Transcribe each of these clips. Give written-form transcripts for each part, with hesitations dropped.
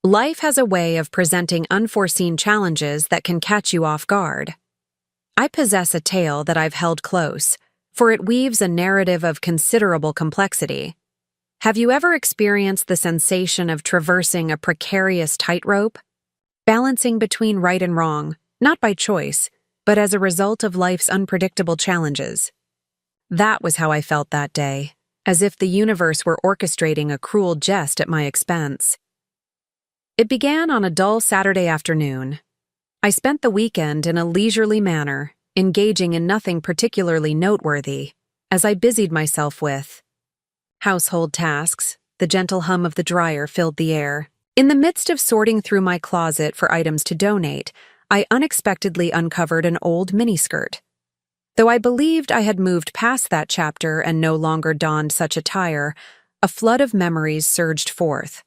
Life has a way of presenting unforeseen challenges that can catch you off guard. I possess a tale that I've held close, for it weaves a narrative of considerable complexity. Have you ever experienced the sensation of traversing a precarious tightrope? Balancing between right and wrong, not by choice, but as a result of life's unpredictable challenges. That was how I felt that day, as if the universe were orchestrating a cruel jest at my expense. It began on a dull Saturday afternoon. I spent the weekend in a leisurely manner, engaging in nothing particularly noteworthy, as I busied myself with household tasks. The gentle hum of the dryer filled the air. In the midst of sorting through my closet for items to donate, I unexpectedly uncovered an old miniskirt. Though I believed I had moved past that chapter and no longer donned such attire, a flood of memories surged forth.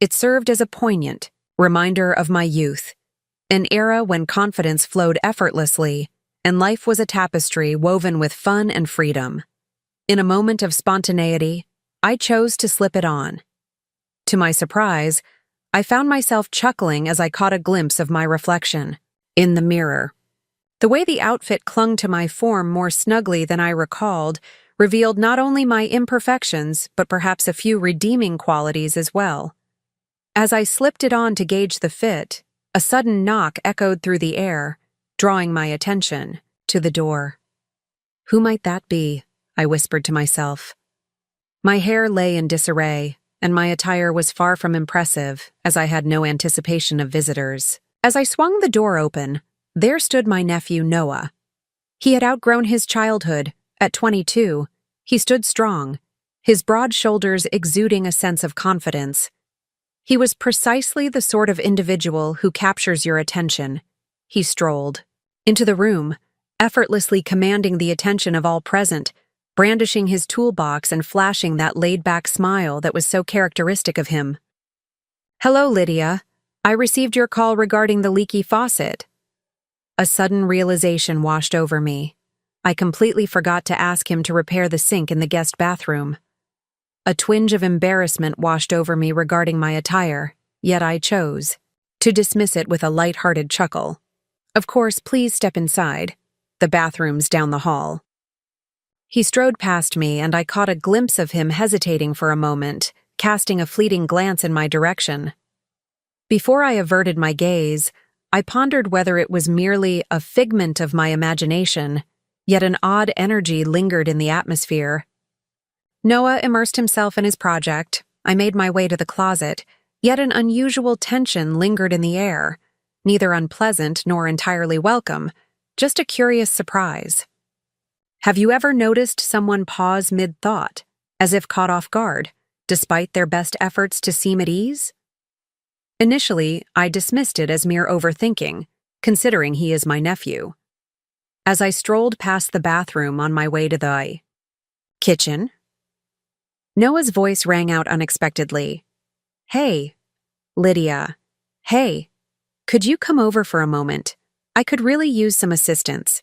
It served as a poignant reminder of my youth, an era when confidence flowed effortlessly and life was a tapestry woven with fun and freedom. In a moment of spontaneity, I chose to slip it on. To my surprise, I found myself chuckling as I caught a glimpse of my reflection in the mirror. The way the outfit clung to my form more snugly than I recalled revealed not only my imperfections, but perhaps a few redeeming qualities as well. As I slipped it on to gauge the fit, a sudden knock echoed through the air, drawing my attention to the door. Who might that be? I whispered to myself. My hair lay in disarray, and my attire was far from impressive, as I had no anticipation of visitors. As I swung the door open, there stood my nephew Noah. He had outgrown his childhood. At 22, he stood strong, his broad shoulders exuding a sense of confidence. He was precisely the sort of individual who captures your attention. He strolled into the room, effortlessly commanding the attention of all present, brandishing his toolbox and flashing that laid-back smile that was so characteristic of him. "Hello, Lydia. I received your call regarding the leaky faucet." A sudden realization washed over me. I completely forgot to ask him to repair the sink in the guest bathroom. A twinge of embarrassment washed over me regarding my attire, yet I chose to dismiss it with a light-hearted chuckle. "Of course, please step inside. The bathroom's down the hall." He strode past me, and I caught a glimpse of him hesitating for a moment, casting a fleeting glance in my direction. Before I averted my gaze, I pondered whether it was merely a figment of my imagination, yet an odd energy lingered in the atmosphere. Noah immersed himself in his project. I made my way to the closet, yet an unusual tension lingered in the air, neither unpleasant nor entirely welcome, just a curious surprise. Have you ever noticed someone pause mid-thought, as if caught off guard, despite their best efforts to seem at ease? Initially, I dismissed it as mere overthinking, considering he is my nephew. As I strolled past the bathroom on my way to the kitchen, Noah's voice rang out unexpectedly. "Hey, Lydia. Hey, could you come over for a moment? I could really use some assistance."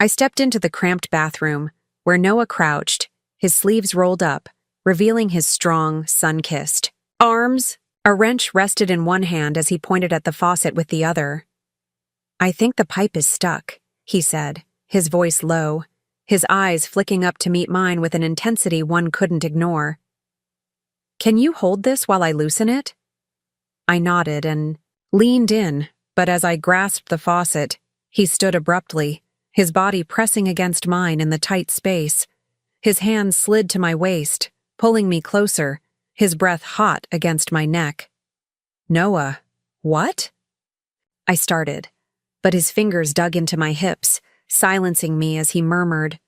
I stepped into the cramped bathroom, where Noah crouched, his sleeves rolled up, revealing his strong, sun-kissed arms. A wrench rested in one hand as he pointed at the faucet with the other. "I think the pipe is stuck," he said, his voice low, his eyes flicking up to meet mine with an intensity one couldn't ignore. "Can you hold this while I loosen it?" I nodded and leaned in, but as I grasped the faucet, he stood abruptly, his body pressing against mine in the tight space. His hands slid to my waist, pulling me closer, his breath hot against my neck. "Noah, what?" I started, but his fingers dug into my hips, silencing me as he murmured,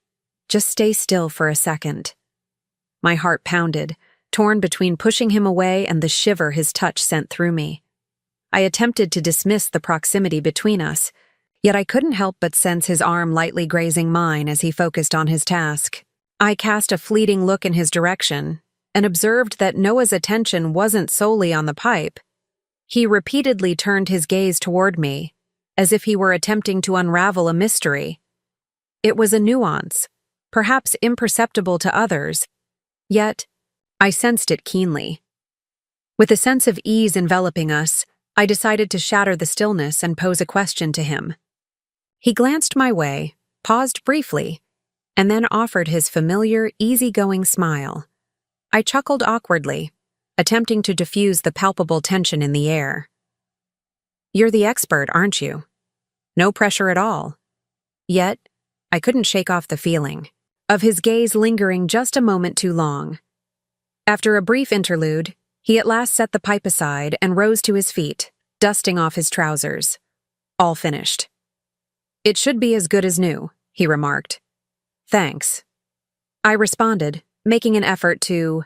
"Just stay still for a second." My heart pounded, torn between pushing him away and the shiver his touch sent through me. I attempted to dismiss the proximity between us, yet I couldn't help but sense his arm lightly grazing mine as he focused on his task. I cast a fleeting look in his direction and observed that Noah's attention wasn't solely on the pipe. He repeatedly turned his gaze toward me, as if he were attempting to unravel a mystery. It was a nuance, perhaps imperceptible to others, yet I sensed it keenly. With a sense of ease enveloping us, I decided to shatter the stillness and pose a question to him. He glanced my way, paused briefly, and then offered his familiar, easygoing smile. I chuckled awkwardly, attempting to diffuse the palpable tension in the air. "You're the expert, aren't you? No pressure at all." Yet, I couldn't shake off the feeling of his gaze lingering just a moment too long. After a brief interlude, he at last set the pipe aside and rose to his feet, dusting off his trousers. "All finished." "It should be as good as new," he remarked. "Thanks." I responded, making an effort to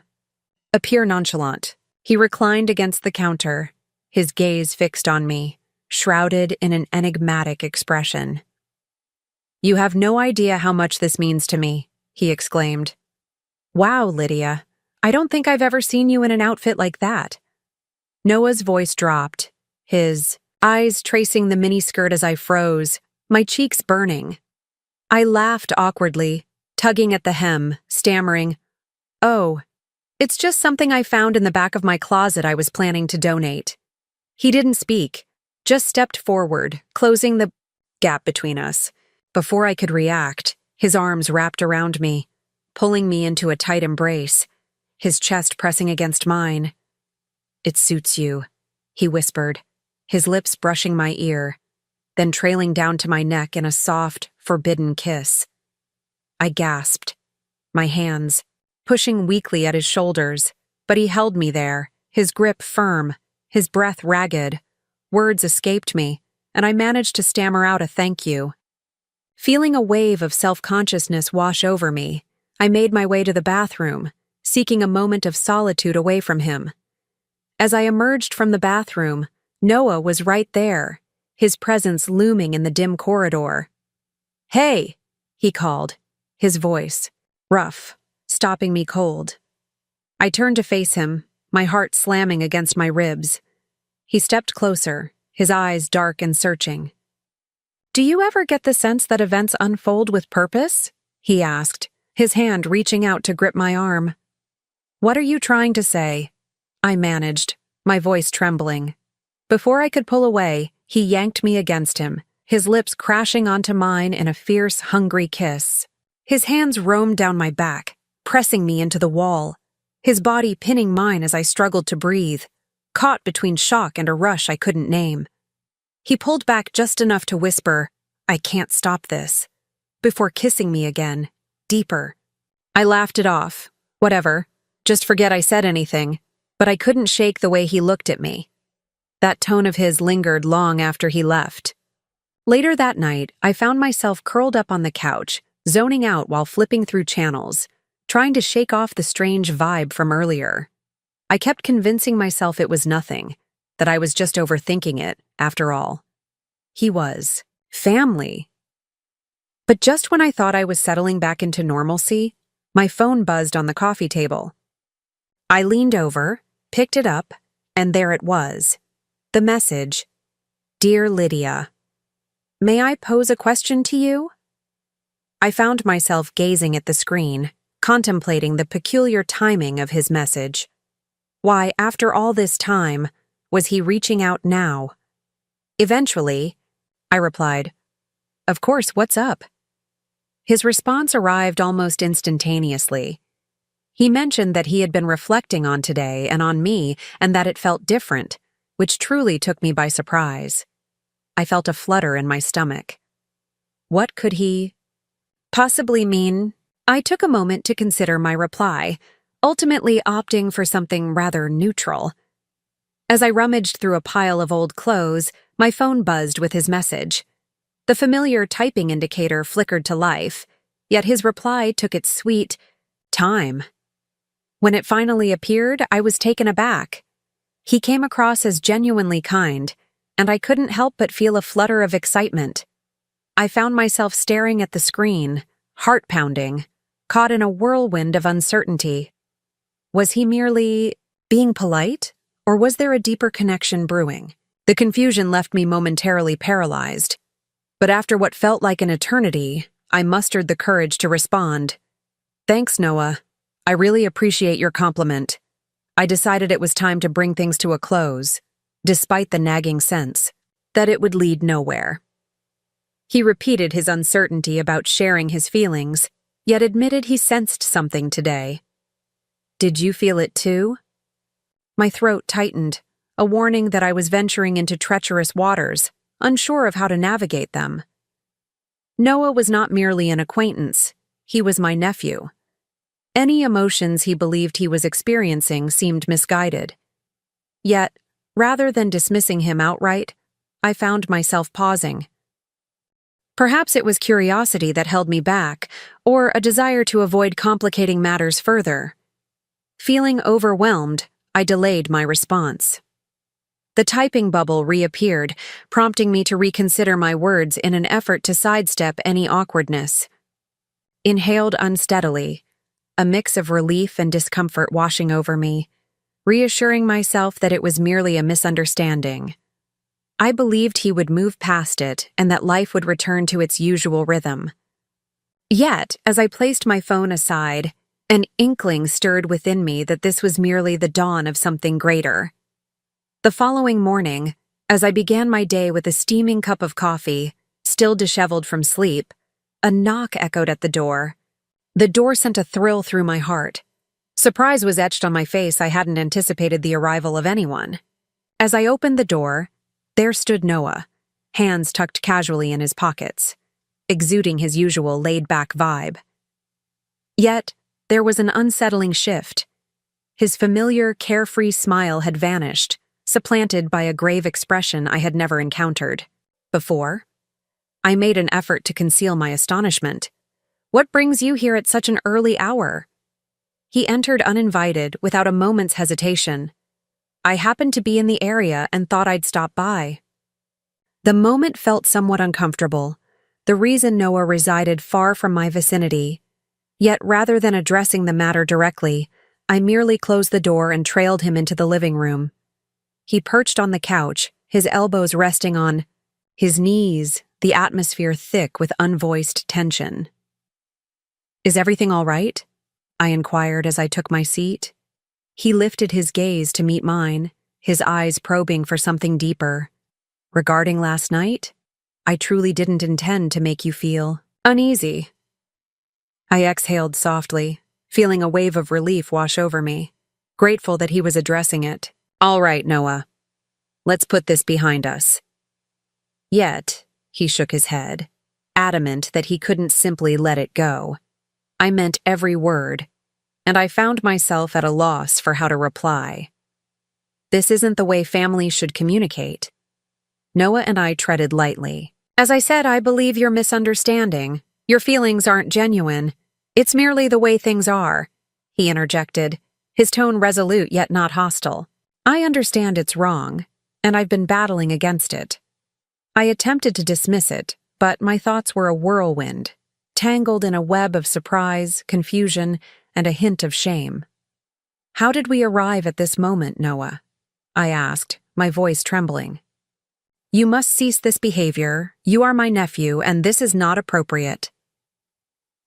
appear nonchalant. He reclined against the counter, his gaze fixed on me, shrouded in an enigmatic expression. "You have no idea how much this means to me," he exclaimed. "Wow, Lydia, I don't think I've ever seen you in an outfit like that." Noah's voice dropped, his eyes tracing the miniskirt as I froze, my cheeks burning. I laughed awkwardly, tugging at the hem, stammering, "Oh, it's just something I found in the back of my closet I was planning to donate." He didn't speak, just stepped forward, closing the gap between us. Before I could react, his arms wrapped around me, pulling me into a tight embrace, his chest pressing against mine. "It suits you," he whispered, his lips brushing my ear, then trailing down to my neck in a soft, forbidden kiss. I gasped, my hands pushing weakly at his shoulders, but he held me there, his grip firm, his breath ragged. Words escaped me, and I managed to stammer out a thank you. Feeling a wave of self-consciousness wash over me, I made my way to the bathroom, seeking a moment of solitude away from him. As I emerged from the bathroom, Noah was right there, his presence looming in the dim corridor. "Hey," he called, his voice rough, stopping me cold. I turned to face him, my heart slamming against my ribs. He stepped closer, his eyes dark and searching. "Do you ever get the sense that events unfold with purpose?" he asked, his hand reaching out to grip my arm. "What are you trying to say?" I managed, my voice trembling. Before I could pull away, he yanked me against him, his lips crashing onto mine in a fierce, hungry kiss. His hands roamed down my back, pressing me into the wall, his body pinning mine as I struggled to breathe, caught between shock and a rush I couldn't name. He pulled back just enough to whisper, "I can't stop this," before kissing me again, deeper. I laughed it off. Whatever, just forget I said anything, but I couldn't shake the way he looked at me. That tone of his lingered long after he left. Later that night, I found myself curled up on the couch, zoning out while flipping through channels, trying to shake off the strange vibe from earlier. I kept convincing myself it was nothing, that I was just overthinking it, after all. He was family. But just when I thought I was settling back into normalcy, my phone buzzed on the coffee table. I leaned over, picked it up, and there it was. The message, "Dear Lydia, may I pose a question to you?" I found myself gazing at the screen, contemplating the peculiar timing of his message. Why, after all this time, was he reaching out now? Eventually, I replied, "Of course, what's up?" His response arrived almost instantaneously. He mentioned that he had been reflecting on today and on me, and that it felt different, which truly took me by surprise. I felt a flutter in my stomach. What could he possibly mean? I took a moment to consider my reply, ultimately opting for something rather neutral. As I rummaged through a pile of old clothes, my phone buzzed with his message. The familiar typing indicator flickered to life, yet his reply took its sweet time. When it finally appeared, I was taken aback. He came across as genuinely kind, and I couldn't help but feel a flutter of excitement. I found myself staring at the screen, heart pounding, caught in a whirlwind of uncertainty. Was he merely being polite, or was there a deeper connection brewing? The confusion left me momentarily paralyzed. But after what felt like an eternity, I mustered the courage to respond. "Thanks, Noah. I really appreciate your compliment. I decided it was time to bring things to a close, despite the nagging sense that it would lead nowhere. He repeated his uncertainty about sharing his feelings, yet admitted he sensed something today. Did you feel it too? My throat tightened, a warning that I was venturing into treacherous waters, unsure of how to navigate them. Noah was not merely an acquaintance, he was my nephew. Any emotions he believed he was experiencing seemed misguided. Yet, rather than dismissing him outright, I found myself pausing. Perhaps it was curiosity that held me back, or a desire to avoid complicating matters further. Feeling overwhelmed, I delayed my response. The typing bubble reappeared, prompting me to reconsider my words in an effort to sidestep any awkwardness. Inhaled unsteadily, a mix of relief and discomfort washing over me, reassuring myself that it was merely a misunderstanding. I believed he would move past it and that life would return to its usual rhythm. Yet, as I placed my phone aside, an inkling stirred within me that this was merely the dawn of something greater. The following morning, as I began my day with a steaming cup of coffee, still disheveled from sleep, a knock echoed at the door. The door sent a thrill through my heart. Surprise was etched on my face. I hadn't anticipated the arrival of anyone. As I opened the door, there stood Noah, hands tucked casually in his pockets, exuding his usual laid-back vibe. Yet, there was an unsettling shift. His familiar, carefree smile had vanished, supplanted by a grave expression I had never encountered before. I made an effort to conceal my astonishment. "What brings you here at such an early hour?" He entered uninvited, without a moment's hesitation. "I happened to be in the area and thought I'd stop by." The moment felt somewhat uncomfortable, the reason Noah resided far from my vicinity. Yet rather than addressing the matter directly, I merely closed the door and trailed him into the living room. He perched on the couch, his elbows resting on his knees, the atmosphere thick with unvoiced tension. "Is everything all right?" I inquired as I took my seat. He lifted his gaze to meet mine, his eyes probing for something deeper. "Regarding last night? I truly didn't intend to make you feel uneasy." I exhaled softly, feeling a wave of relief wash over me, grateful that he was addressing it. "All right, Noah. Let's put this behind us." Yet, he shook his head, adamant that he couldn't simply let it go. I meant every word, and I found myself at a loss for how to reply. This isn't the way families should communicate. Noah and I treaded lightly. "As I said, I believe you're misunderstanding. Your feelings aren't genuine. It's merely the way things are," he interjected, his tone resolute yet not hostile. "I understand it's wrong, and I've been battling against it." I attempted to dismiss it, but my thoughts were a whirlwind, tangled in a web of surprise, confusion, and a hint of shame. "How did we arrive at this moment, Noah?" I asked, my voice trembling. "You must cease this behavior. You are my nephew, and this is not appropriate."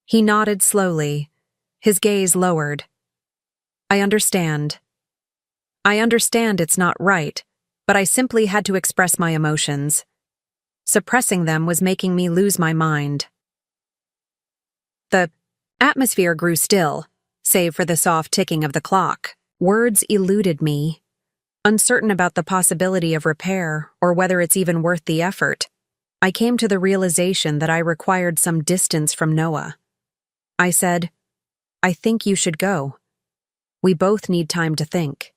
He nodded slowly, his gaze lowered. I understand it's not right, but I simply had to express my emotions. Suppressing them was making me lose my mind." The atmosphere grew still, save for the soft ticking of the clock. Words eluded me. Uncertain about the possibility of repair, or whether it's even worth the effort, I came to the realization that I required some distance from Noah. I said, "I think you should go. We both need time to think."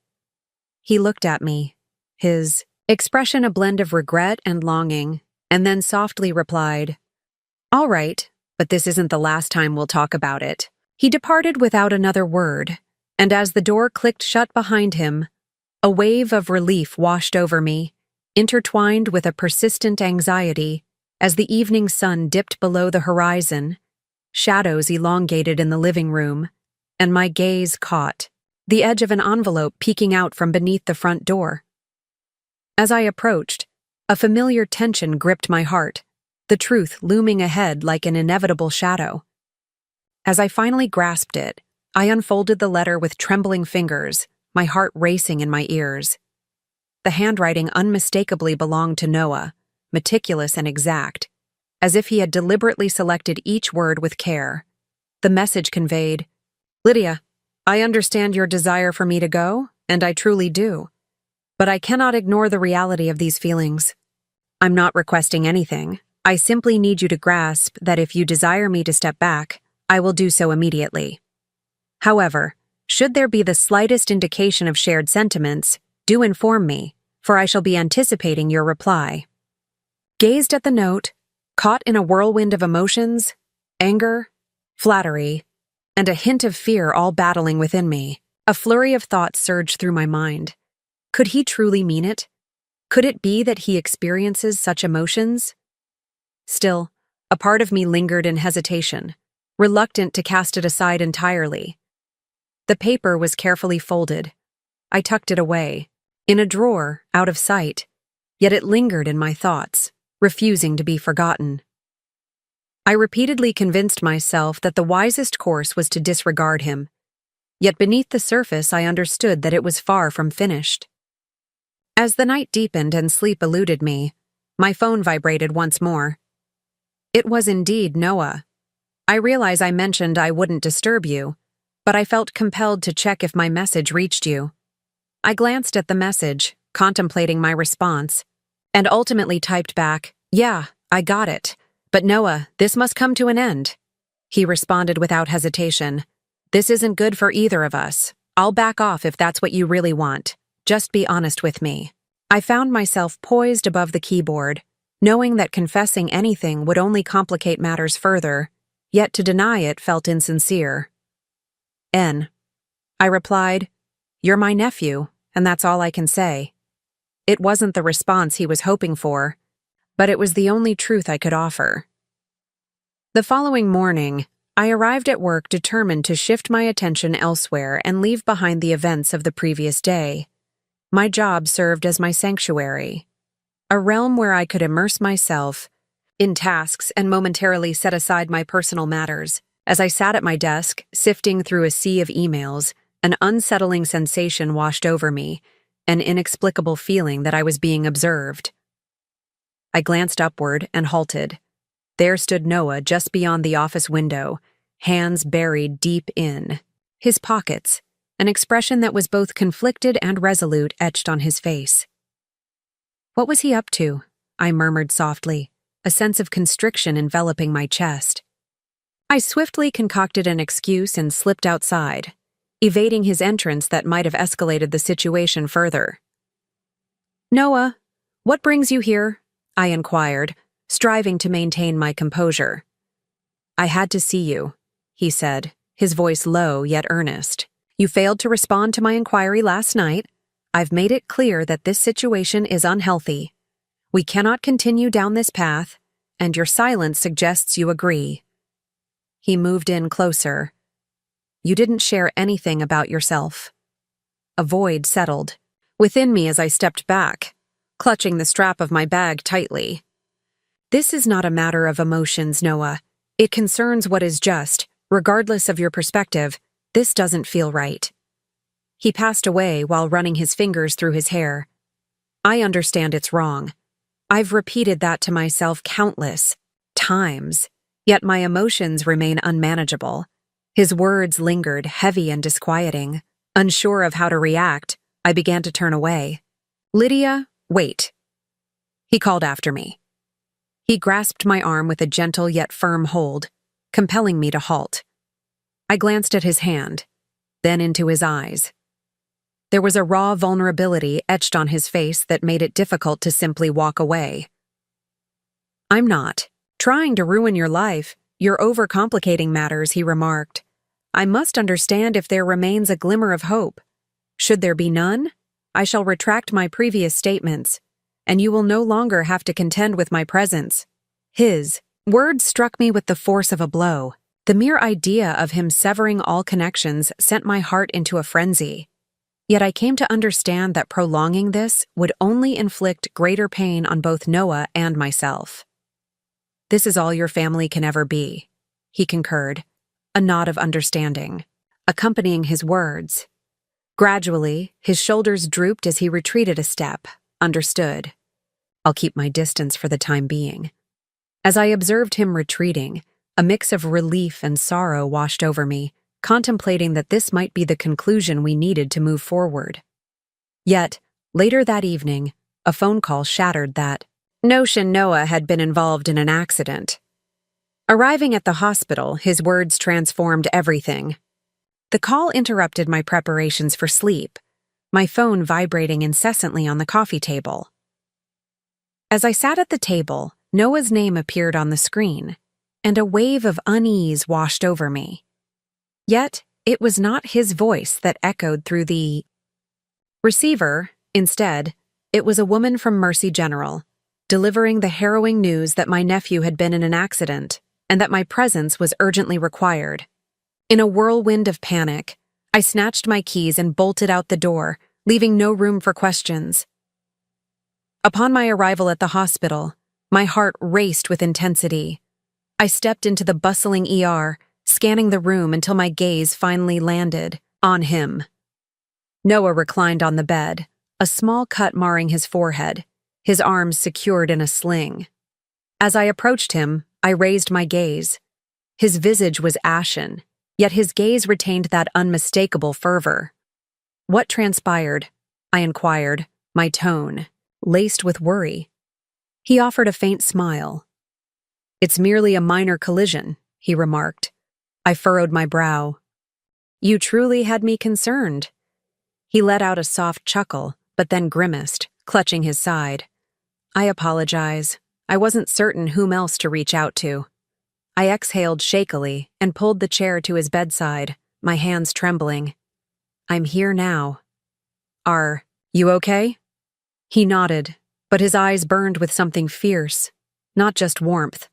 He looked at me, his expression a blend of regret and longing, and then softly replied, "All right, but this isn't the last time we'll talk about it." He departed without another word, and as the door clicked shut behind him, a wave of relief washed over me, intertwined with a persistent anxiety as the evening sun dipped below the horizon. Shadows elongated in the living room, and my gaze caught the edge of an envelope peeking out from beneath the front door. As I approached, a familiar tension gripped my heart, the truth looming ahead like an inevitable shadow. As I finally grasped it, I unfolded the letter with trembling fingers, my heart racing in my ears. The handwriting unmistakably belonged to Noah, meticulous and exact, as if he had deliberately selected each word with care. The message conveyed, "Lydia, I understand your desire for me to go, and I truly do. But I cannot ignore the reality of these feelings. I'm not requesting anything. I simply need you to grasp that if you desire me to step back, I will do so immediately. However, should there be the slightest indication of shared sentiments, do inform me, for I shall be anticipating your reply." Gazed at the note, caught in a whirlwind of emotions, anger, flattery, and a hint of fear all battling within me. A flurry of thoughts surged through my mind. Could he truly mean it? Could it be that he experiences such emotions? Still, a part of me lingered in hesitation, reluctant to cast it aside entirely. The paper was carefully folded. I tucked it away, in a drawer, out of sight, yet it lingered in my thoughts, refusing to be forgotten. I repeatedly convinced myself that the wisest course was to disregard him, yet beneath the surface I understood that it was far from finished. As the night deepened and sleep eluded me, my phone vibrated once more. It was indeed Noah. I realize I mentioned I wouldn't disturb you, but I felt compelled to check if my message reached you. I glanced at the message, contemplating my response, and ultimately typed back, "Yeah, I got it. But Noah, this must come to an end." He responded without hesitation, "This isn't good for either of us. I'll back off if that's what you really want. Just be honest with me." I found myself poised above the keyboard, knowing that confessing anything would only complicate matters further, yet to deny it felt insincere. I replied, "You're my nephew, and that's all I can say." It wasn't the response he was hoping for, but it was the only truth I could offer. The following morning, I arrived at work determined to shift my attention elsewhere and leave behind the events of the previous day. My job served as my sanctuary, a realm where I could immerse myself in tasks and momentarily set aside my personal matters. As I sat at my desk, sifting through a sea of emails, an unsettling sensation washed over me, an inexplicable feeling that I was being observed. I glanced upward and halted. There stood Noah just beyond the office window, hands buried deep in his pockets, an expression that was both conflicted and resolute etched on his face. What was he up to? I murmured softly, a sense of constriction enveloping my chest. I swiftly concocted an excuse and slipped outside, evading his entrance that might have escalated the situation further. "Noah, what brings you here?" I inquired, striving to maintain my composure. "I had to see you," he said, his voice low yet earnest. "You failed to respond to my inquiry last night. I've made it clear that this situation is unhealthy. We cannot continue down this path, and your silence suggests you agree." He moved in closer. "You didn't share anything about yourself." A void settled within me as I stepped back, clutching the strap of my bag tightly. "This is not a matter of emotions, Noah. It concerns what is just, regardless of your perspective. This doesn't feel right." He passed away while running his fingers through his hair. "I understand it's wrong. I've repeated that to myself countless times, yet my emotions remain unmanageable." His words lingered, heavy and disquieting. Unsure of how to react, I began to turn away. "Lydia, wait," he called after me. He grasped my arm with a gentle yet firm hold, compelling me to halt. I glanced at his hand, then into his eyes. There was a raw vulnerability etched on his face that made it difficult to simply walk away. "I'm not trying to ruin your life. You're overcomplicating matters," he remarked. "I must understand if there remains a glimmer of hope. Should there be none, I shall retract my previous statements, and you will no longer have to contend with my presence." His words struck me with the force of a blow. The mere idea of him severing all connections sent my heart into a frenzy. Yet I came to understand that prolonging this would only inflict greater pain on both Noah and myself. "This is all your family can ever be," he concurred, a nod of understanding accompanying his words. Gradually, his shoulders drooped as he retreated a step. Understood. I'll keep my distance for the time being. As I observed him retreating, a mix of relief and sorrow washed over me, contemplating that this might be the conclusion we needed to move forward. Yet, later that evening, a phone call shattered that notion. Noah had been involved in an accident. Arriving at the hospital, his words transformed everything. The call interrupted my preparations for sleep, my phone vibrating incessantly on the coffee table. As I sat at the table, Noah's name appeared on the screen, and a wave of unease washed over me. Yet, it was not his voice that echoed through the receiver. Instead, it was a woman from Mercy General, delivering the harrowing news that my nephew had been in an accident and that my presence was urgently required. In a whirlwind of panic, I snatched my keys and bolted out the door, leaving no room for questions. Upon my arrival at the hospital, my heart raced with intensity. I stepped into the bustling ER, scanning the room until my gaze finally landed on him. Noah reclined on the bed, a small cut marring his forehead, his arms secured in a sling. As I approached him, I raised my gaze. His visage was ashen, yet his gaze retained that unmistakable fervor. What transpired? I inquired, my tone laced with worry. He offered a faint smile. It's merely a minor collision, he remarked. I furrowed my brow. You truly had me concerned. He let out a soft chuckle, but then grimaced, clutching his side. I apologize. I wasn't certain whom else to reach out to. I exhaled shakily and pulled the chair to his bedside, my hands trembling. I'm here now. Are you okay? He nodded, but his eyes burned with something fierce, not just warmth.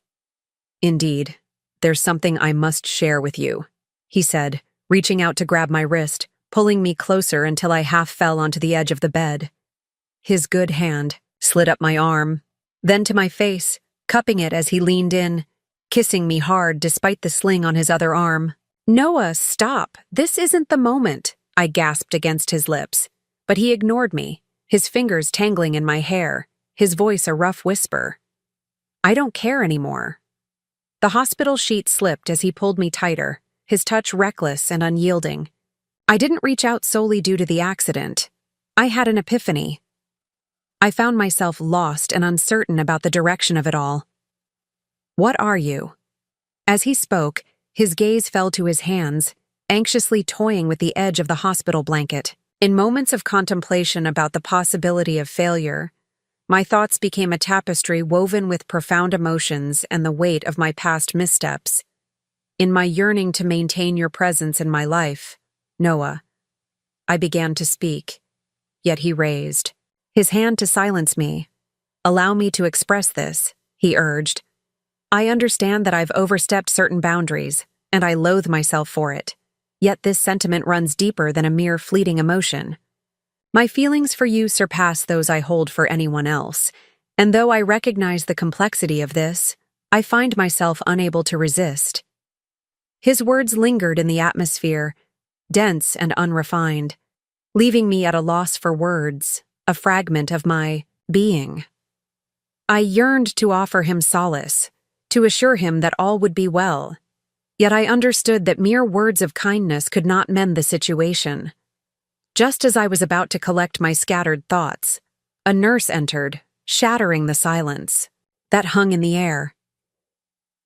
Indeed, there's something I must share with you, he said, reaching out to grab my wrist, pulling me closer until I half fell onto the edge of the bed. His good hand slid up my arm, then to my face, cupping it as he leaned in, kissing me hard despite the sling on his other arm. Noah, stop. This isn't the moment, I gasped against his lips. But he ignored me, his fingers tangling in my hair, his voice a rough whisper. I don't care anymore. The hospital sheet slipped as he pulled me tighter, his touch reckless and unyielding. I didn't reach out solely due to the accident. I had an epiphany. I found myself lost and uncertain about the direction of it all. What are you? As he spoke, his gaze fell to his hands, anxiously toying with the edge of the hospital blanket. In moments of contemplation about the possibility of failure, my thoughts became a tapestry woven with profound emotions and the weight of my past missteps. In my yearning to maintain your presence in my life, Noah, I began to speak, yet he raised his hand to silence me. Allow me to express this, he urged. I understand that I've overstepped certain boundaries, and I loathe myself for it. Yet this sentiment runs deeper than a mere fleeting emotion. My feelings for you surpass those I hold for anyone else, and though I recognize the complexity of this, I find myself unable to resist. His words lingered in the atmosphere, dense and unrefined, leaving me at a loss for words, a fragment of my being. I yearned to offer him solace, to assure him that all would be well. Yet I understood that mere words of kindness could not mend the situation. Just as I was about to collect my scattered thoughts, a nurse entered, shattering the silence that hung in the air.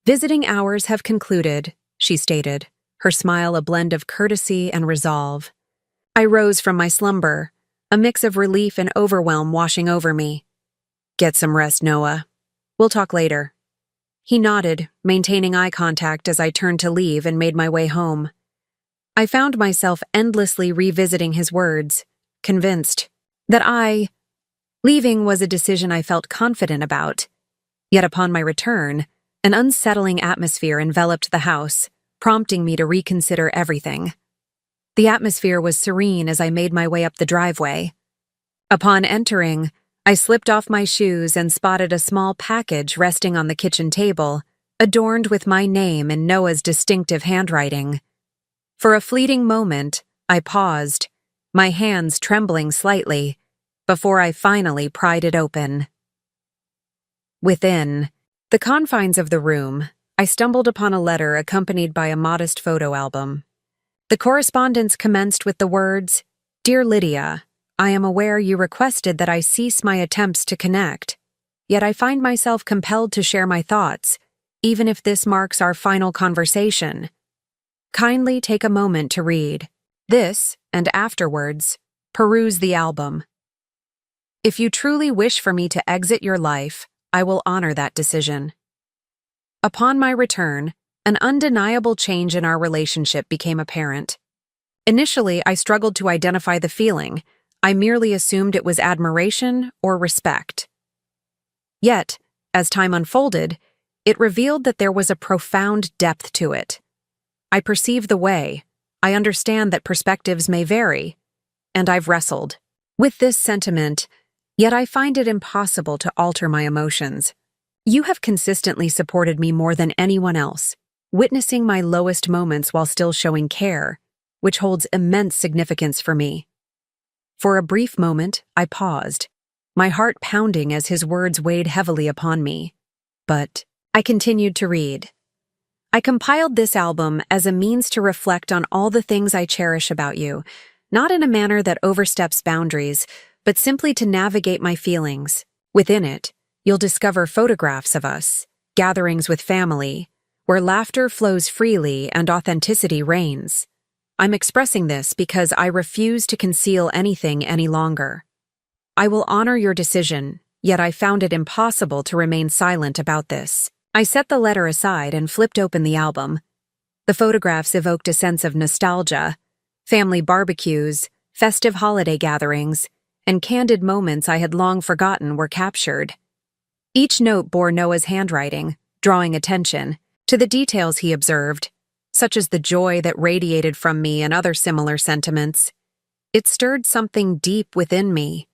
Visiting hours have concluded, she stated, her smile a blend of courtesy and resolve. I rose from my slumber, a mix of relief and overwhelm washing over me. Get some rest, Noah. We'll talk later. He nodded, maintaining eye contact as I turned to leave and made my way home. I found myself endlessly revisiting his words, convinced that leaving was a decision I felt confident about. Yet upon my return, an unsettling atmosphere enveloped the house, prompting me to reconsider everything. The atmosphere was serene as I made my way up the driveway. Upon entering, I slipped off my shoes and spotted a small package resting on the kitchen table, adorned with my name in Noah's distinctive handwriting. For a fleeting moment, I paused, my hands trembling slightly, before I finally pried it open. Within the confines of the room, I stumbled upon a letter accompanied by a modest photo album. The correspondence commenced with the words, "Dear Lydia, I am aware you requested that I cease my attempts to connect, yet I find myself compelled to share my thoughts, even if this marks our final conversation. Kindly take a moment to read this, and afterwards, peruse the album. If you truly wish for me to exit your life, I will honor that decision." Upon my return, an undeniable change in our relationship became apparent. Initially, I struggled to identify the feeling. I merely assumed it was admiration or respect. Yet, as time unfolded, it revealed that there was a profound depth to it. I perceive the way. I understand that perspectives may vary, and I've wrestled with this sentiment, yet I find it impossible to alter my emotions. You have consistently supported me more than anyone else, witnessing my lowest moments while still showing care, which holds immense significance for me. For a brief moment, I paused, my heart pounding as his words weighed heavily upon me. But I continued to read. I compiled this album as a means to reflect on all the things I cherish about you, not in a manner that oversteps boundaries, but simply to navigate my feelings. Within it, you'll discover photographs of us, gatherings with family, where laughter flows freely and authenticity reigns. I'm expressing this because I refuse to conceal anything any longer. I will honor your decision, yet I found it impossible to remain silent about this. I set the letter aside and flipped open the album. The photographs evoked a sense of nostalgia. Family barbecues, festive holiday gatherings, and candid moments I had long forgotten were captured. Each note bore Noah's handwriting, drawing attention to the details he observed, such as the joy that radiated from me and other similar sentiments. It stirred something deep within me,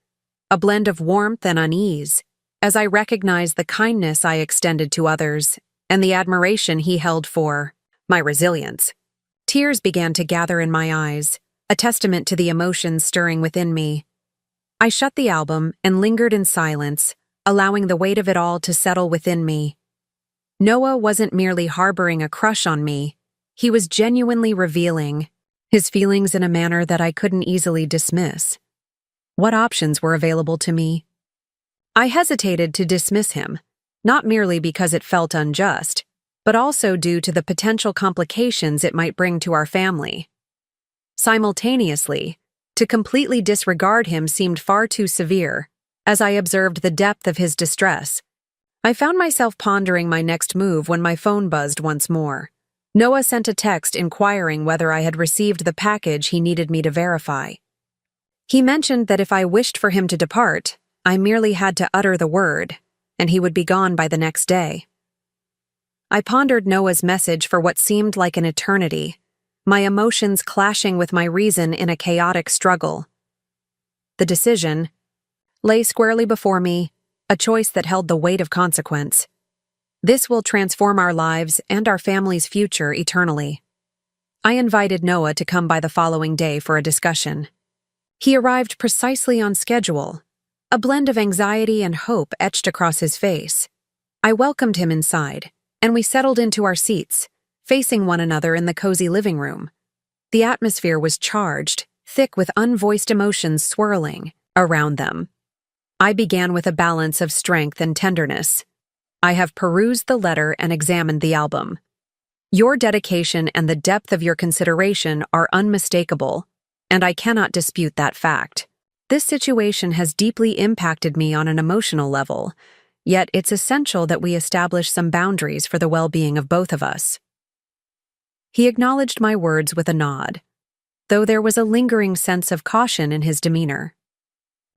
a blend of warmth and unease, as I recognized the kindness I extended to others and the admiration he held for my resilience. Tears began to gather in my eyes, a testament to the emotions stirring within me. I shut the album and lingered in silence, allowing the weight of it all to settle within me. Noah wasn't merely harboring a crush on me, he was genuinely revealing his feelings in a manner that I couldn't easily dismiss. What options were available to me? I hesitated to dismiss him, not merely because it felt unjust, but also due to the potential complications it might bring to our family. Simultaneously, to completely disregard him seemed far too severe. As I observed the depth of his distress, I found myself pondering my next move when my phone buzzed once more. Noah sent a text inquiring whether I had received the package he needed me to verify. He mentioned that if I wished for him to depart, I merely had to utter the word, and he would be gone by the next day. I pondered Noah's message for what seemed like an eternity, my emotions clashing with my reason in a chaotic struggle. The decision lay squarely before me, a choice that held the weight of consequence. This will transform our lives and our family's future eternally. I invited Noah to come by the following day for a discussion. He arrived precisely on schedule, a blend of anxiety and hope etched across his face. I welcomed him inside, and we settled into our seats, facing one another in the cozy living room. The atmosphere was charged, thick with unvoiced emotions swirling around them. I began with a balance of strength and tenderness. I have perused the letter and examined the album. Your dedication and the depth of your consideration are unmistakable, and I cannot dispute that fact. This situation has deeply impacted me on an emotional level, yet it's essential that we establish some boundaries for the well-being of both of us. He acknowledged my words with a nod, though there was a lingering sense of caution in his demeanor.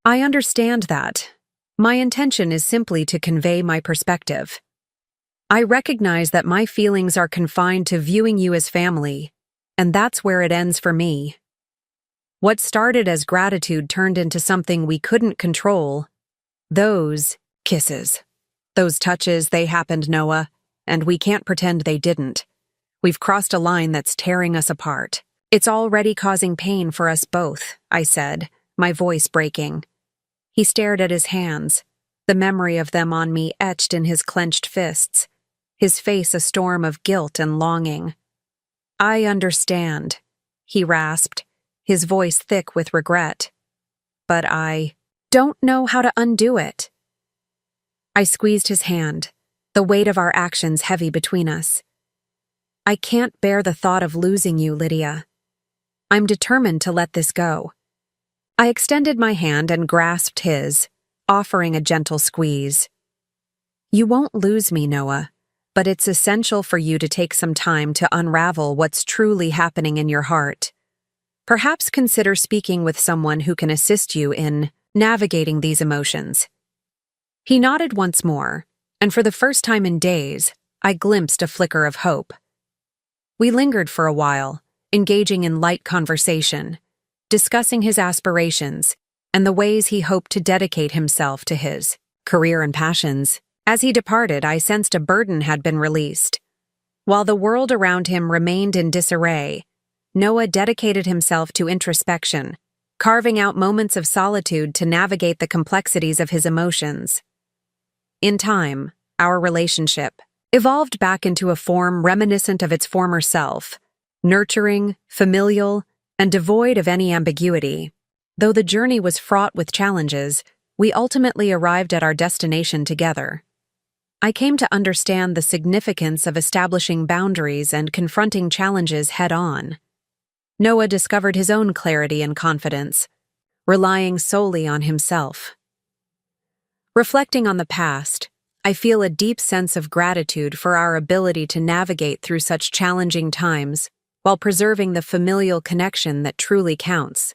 I understand that. My intention is simply to convey my perspective. I recognize that my feelings are confined to viewing you as family, and that's where it ends for me. What started as gratitude turned into something we couldn't control. Those kisses. Those touches, they happened, Noah, and we can't pretend they didn't. We've crossed a line that's tearing us apart. It's already causing pain for us both, I said, my voice breaking. He stared at his hands, the memory of them on me etched in his clenched fists, his face a storm of guilt and longing. I understand, he rasped, his voice thick with regret. But I don't know how to undo it. I squeezed his hand, the weight of our actions heavy between us. I can't bear the thought of losing you, Lydia. I'm determined to let this go. I extended my hand and grasped his, offering a gentle squeeze. You won't lose me, Noah, but it's essential for you to take some time to unravel what's truly happening in your heart. Perhaps consider speaking with someone who can assist you in navigating these emotions. He nodded once more, and for the first time in days, I glimpsed a flicker of hope. We lingered for a while, engaging in light conversation, discussing his aspirations and the ways he hoped to dedicate himself to his career and passions. As he departed, I sensed a burden had been released. While the world around him remained in disarray, Noah dedicated himself to introspection, carving out moments of solitude to navigate the complexities of his emotions. In time, our relationship evolved back into a form reminiscent of its former self, nurturing, familial, and devoid of any ambiguity. Though the journey was fraught with challenges, we ultimately arrived at our destination together. I came to understand the significance of establishing boundaries and confronting challenges head-on. Noah discovered his own clarity and confidence, relying solely on himself. Reflecting on the past, I feel a deep sense of gratitude for our ability to navigate through such challenging times while preserving the familial connection that truly counts.